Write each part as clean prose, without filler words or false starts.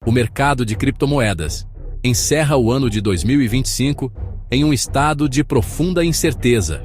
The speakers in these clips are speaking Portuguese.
O mercado de criptomoedas encerra o ano de 2025 em um estado de profunda incerteza.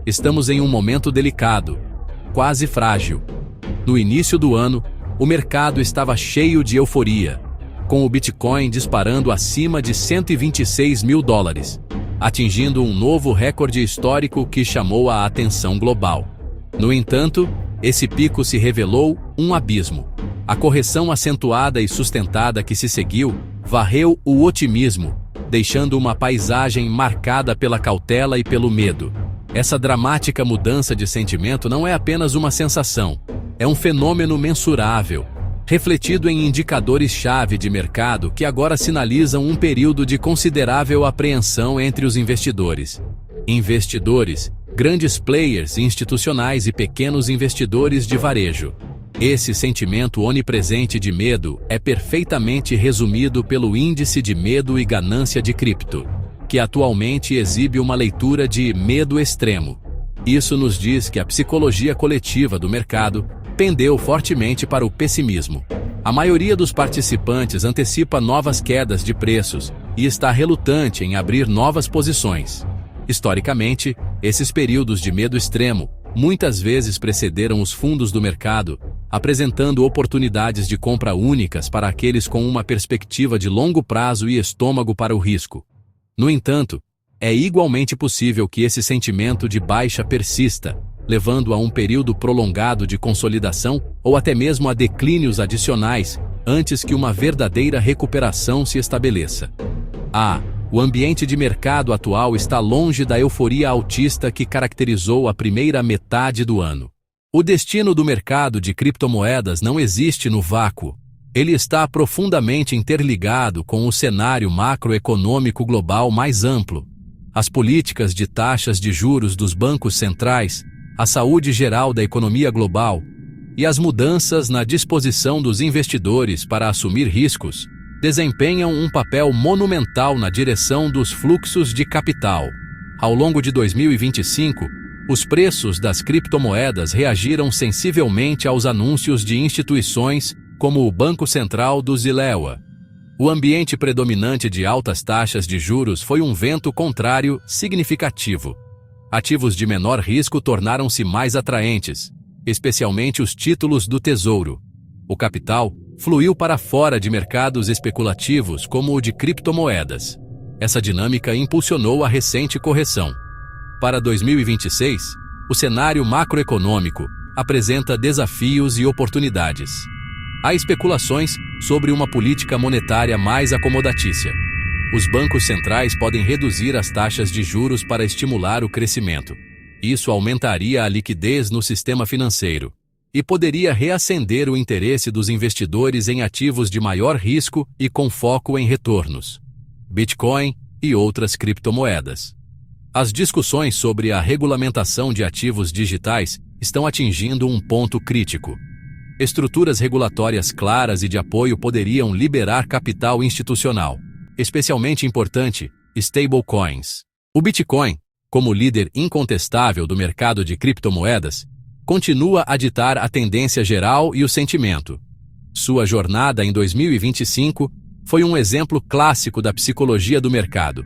Estamos em um momento delicado, quase frágil. No início do ano, o mercado estava cheio de euforia, com o Bitcoin disparando acima de $126 mil, atingindo um novo recorde histórico que chamou a atenção global. No entanto, esse pico se revelou um abismo. A correção acentuada e sustentada que se seguiu varreu o otimismo, deixando uma paisagem marcada pela cautela e pelo medo. Essa dramática mudança de sentimento não é apenas uma sensação, é um fenômeno mensurável, refletido em indicadores-chave de mercado que agora sinalizam um período de considerável apreensão entre os investidores. Investidores, grandes players institucionais e pequenos investidores de varejo. Esse sentimento onipresente de medo é perfeitamente resumido pelo Índice de Medo e Ganância de Cripto, que atualmente exibe uma leitura de medo extremo. Isso nos diz que a psicologia coletiva do mercado pendeu fortemente para o pessimismo. A maioria dos participantes antecipa novas quedas de preços e está relutante em abrir novas posições. Historicamente, esses períodos de medo extremo muitas vezes precederam os fundos do mercado, apresentando oportunidades de compra únicas para aqueles com uma perspectiva de longo prazo e estômago para o risco. No entanto, é igualmente possível que esse sentimento de baixa persista, levando a um período prolongado de consolidação ou até mesmo a declínios adicionais, antes que uma verdadeira recuperação se estabeleça. O ambiente de mercado atual está longe da euforia altista que caracterizou a primeira metade do ano. O destino do mercado de criptomoedas não existe no vácuo. Ele está profundamente interligado com o cenário macroeconômico global mais amplo. As políticas de taxas de juros dos bancos centrais, a saúde geral da economia global e as mudanças na disposição dos investidores para assumir riscos desempenham um papel monumental na direção dos fluxos de capital. Ao longo de 2025, os preços das criptomoedas reagiram sensivelmente aos anúncios de instituições como o Banco Central do Zilewa. O ambiente predominante de altas taxas de juros foi um vento contrário significativo. Ativos de menor risco tornaram-se mais atraentes, especialmente os títulos do Tesouro. O capital fluiu para fora de mercados especulativos como o de criptomoedas. Essa dinâmica impulsionou a recente correção. Para 2026, o cenário macroeconômico apresenta desafios e oportunidades. Há especulações sobre uma política monetária mais acomodatícia. Os bancos centrais podem reduzir as taxas de juros para estimular o crescimento. Isso aumentaria a liquidez no sistema financeiro e poderia reacender o interesse dos investidores em ativos de maior risco e com foco em retornos, Bitcoin e outras criptomoedas. As discussões sobre a regulamentação de ativos digitais estão atingindo um ponto crítico. Estruturas regulatórias claras e de apoio poderiam liberar capital institucional, especialmente importante, stablecoins. O Bitcoin, como líder incontestável do mercado de criptomoedas, continua a ditar a tendência geral e o sentimento. Sua jornada em 2025 foi um exemplo clássico da psicologia do mercado,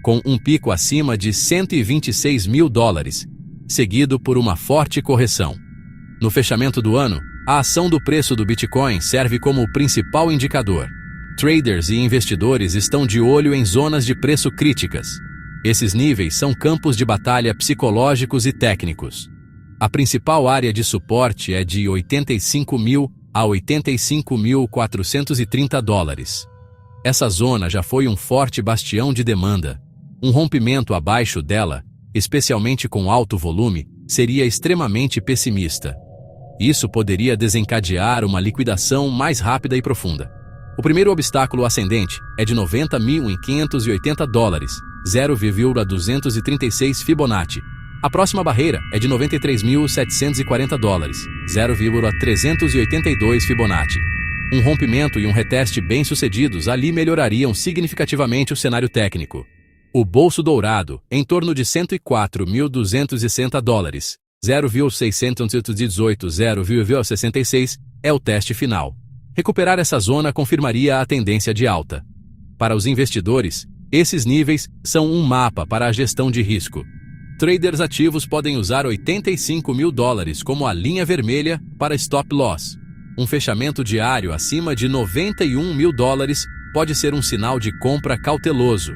com um pico acima de $126 mil, seguido por uma forte correção. No fechamento do ano, a ação do preço do Bitcoin serve como o principal indicador. Traders e investidores estão de olho em zonas de preço críticas. Esses níveis são campos de batalha psicológicos e técnicos. A principal área de suporte é de $85 mil a $85.430. Essa zona já foi um forte bastião de demanda. Um rompimento abaixo dela, especialmente com alto volume, seria extremamente pessimista. Isso poderia desencadear uma liquidação mais rápida e profunda. O primeiro obstáculo ascendente é de $90.580, 0,236 Fibonacci. A próxima barreira é de $93.740, 0,382 Fibonacci. Um rompimento e um reteste bem-sucedidos ali melhorariam significativamente o cenário técnico. O bolso dourado, em torno de $104.260, 0,618, 0,66, é o teste final. Recuperar essa zona confirmaria a tendência de alta. Para os investidores, esses níveis são um mapa para a gestão de risco. Traders ativos podem usar $85 mil como a linha vermelha para stop loss. Um fechamento diário acima de $91 mil pode ser um sinal de compra cauteloso.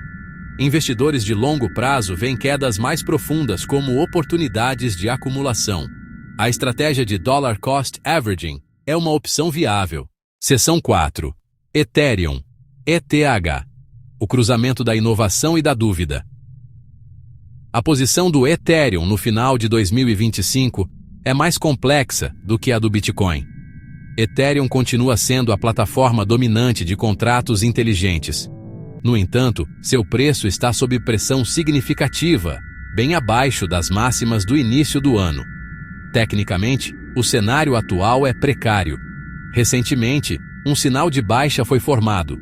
Investidores de longo prazo veem quedas mais profundas como oportunidades de acumulação. A estratégia de Dollar Cost Averaging é uma opção viável. Seção 4. Ethereum. ETH. O cruzamento da inovação e da dúvida. A posição do Ethereum no final de 2025 é mais complexa do que a do Bitcoin. Ethereum continua sendo a plataforma dominante de contratos inteligentes. No entanto, seu preço está sob pressão significativa, bem abaixo das máximas do início do ano. Tecnicamente, o cenário atual é precário. Recentemente, um sinal de baixa foi formado.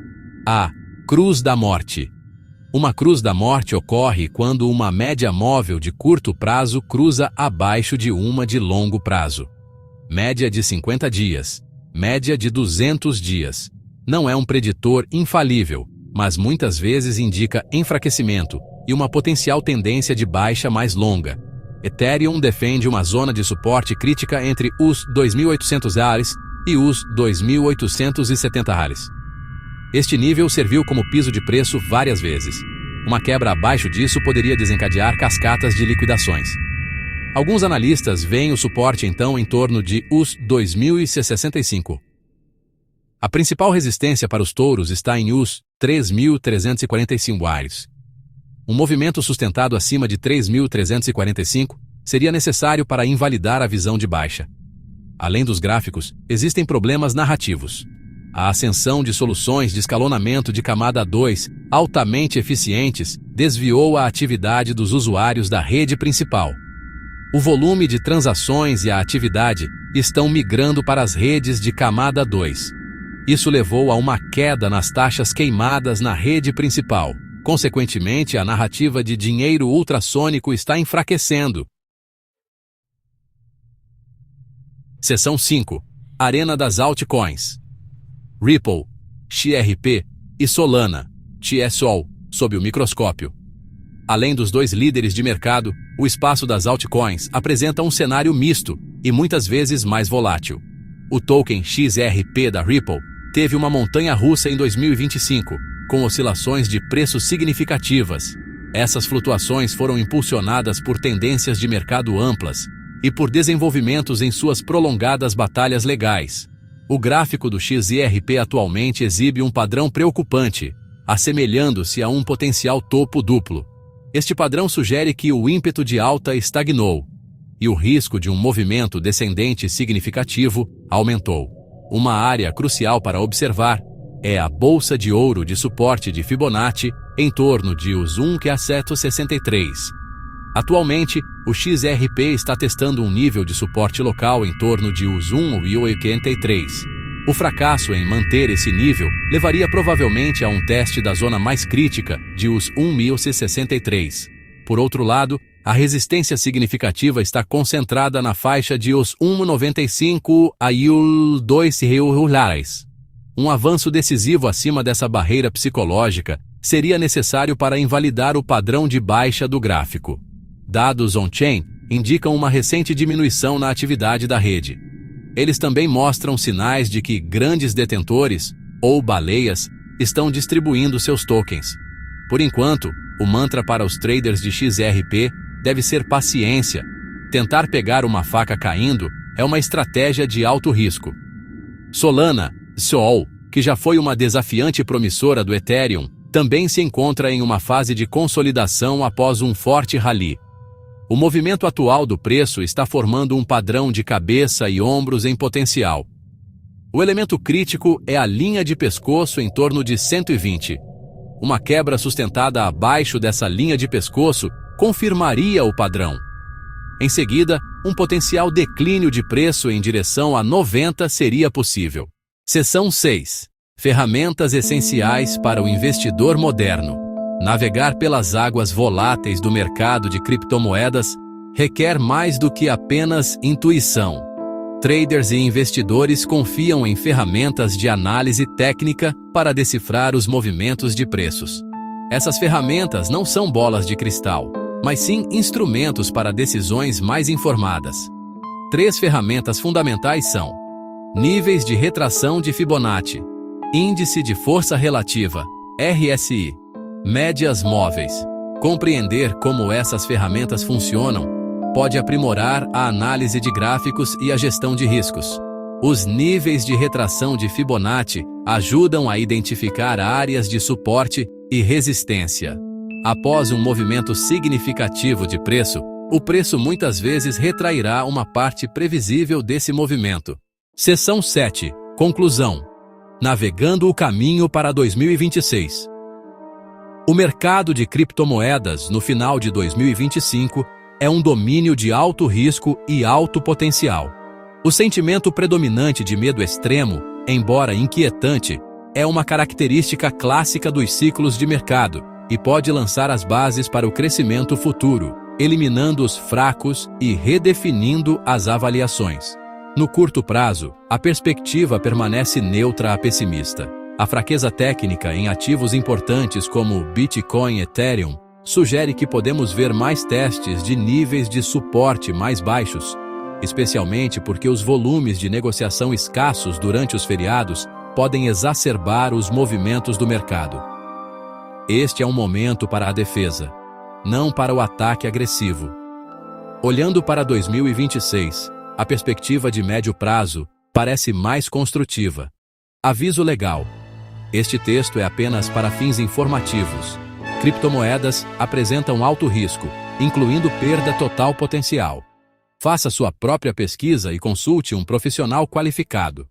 A Cruz da Morte. Uma cruz da morte ocorre quando uma média móvel de curto prazo cruza abaixo de uma de longo prazo. Média de 50 dias. Média de 200 dias. Não é um preditor infalível, mas muitas vezes indica enfraquecimento e uma potencial tendência de baixa mais longa. Ethereum defende uma zona de suporte crítica entre os $2.800 e os $2.870. Este nível serviu como piso de preço várias vezes. Uma quebra abaixo disso poderia desencadear cascatas de liquidações. Alguns analistas veem o suporte então em torno de os $2.065. A principal resistência para os touros está em os $3.345. Um movimento sustentado acima de $3.345 seria necessário para invalidar a visão de baixa. Além dos gráficos, existem problemas narrativos. A ascensão de soluções de escalonamento de camada 2, altamente eficientes, desviou a atividade dos usuários da rede principal. O volume de transações e a atividade estão migrando para as redes de camada 2. Isso levou a uma queda nas taxas queimadas na rede principal. Consequentemente, a narrativa de dinheiro ultrassônico está enfraquecendo. Seção 5. Arena das altcoins. Ripple, XRP e Solana, TSOL, sob o microscópio. Além dos dois líderes de mercado, o espaço das altcoins apresenta um cenário misto e muitas vezes mais volátil. O token XRP da Ripple teve uma montanha-russa em 2025, com oscilações de preços significativas. Essas flutuações foram impulsionadas por tendências de mercado amplas e por desenvolvimentos em suas prolongadas batalhas legais. O gráfico do XRP atualmente exibe um padrão preocupante, assemelhando-se a um potencial topo duplo. Este padrão sugere que o ímpeto de alta estagnou e o risco de um movimento descendente significativo aumentou. Uma área crucial para observar é a bolsa de ouro de suporte de Fibonacci em torno de os 1,63. Atualmente, o XRP está testando um nível de suporte local em torno de os 1,83. O fracasso em manter esse nível levaria provavelmente a um teste da zona mais crítica de os 1,63. Por outro lado, a resistência significativa está concentrada na faixa de os 1,95 a $2. Um avanço decisivo acima dessa barreira psicológica seria necessário para invalidar o padrão de baixa do gráfico. Dados on-chain indicam uma recente diminuição na atividade da rede. Eles também mostram sinais de que grandes detentores, ou baleias, estão distribuindo seus tokens. Por enquanto, o mantra para os traders de XRP deve ser paciência. Tentar pegar uma faca caindo é uma estratégia de alto risco. Solana, SOL, que já foi uma desafiante promissora do Ethereum, também se encontra em uma fase de consolidação após um forte rally. O movimento atual do preço está formando um padrão de cabeça e ombros em potencial. O elemento crítico é a linha de pescoço em torno de 120. Uma quebra sustentada abaixo dessa linha de pescoço confirmaria o padrão. Em seguida, um potencial declínio de preço em direção a 90 seria possível. Seção 6. Ferramentas essenciais para o investidor moderno. Navegar pelas águas voláteis do mercado de criptomoedas requer mais do que apenas intuição. Traders e investidores confiam em ferramentas de análise técnica para decifrar os movimentos de preços. Essas ferramentas não são bolas de cristal, mas sim instrumentos para decisões mais informadas. 3 ferramentas fundamentais são: níveis de retração de Fibonacci, índice de força relativa, RSI, médias móveis. Compreender como essas ferramentas funcionam pode aprimorar a análise de gráficos e a gestão de riscos. Os níveis de retração de Fibonacci ajudam a identificar áreas de suporte e resistência. Após um movimento significativo de preço, o preço muitas vezes retrairá uma parte previsível desse movimento. Seção 7. Conclusão. Navegando o caminho para 2026. O mercado de criptomoedas no final de 2025 é um domínio de alto risco e alto potencial. O sentimento predominante de medo extremo, embora inquietante, é uma característica clássica dos ciclos de mercado e pode lançar as bases para o crescimento futuro, eliminando os fracos e redefinindo as avaliações. No curto prazo, a perspectiva permanece neutra a pessimista. A fraqueza técnica em ativos importantes como Bitcoin e Ethereum sugere que podemos ver mais testes de níveis de suporte mais baixos, especialmente porque os volumes de negociação escassos durante os feriados podem exacerbar os movimentos do mercado. Este é um momento para a defesa, não para o ataque agressivo. Olhando para 2026, a perspectiva de médio prazo parece mais construtiva. Aviso legal. Este texto é apenas para fins informativos. Criptomoedas apresentam alto risco, incluindo perda total potencial. Faça sua própria pesquisa e consulte um profissional qualificado.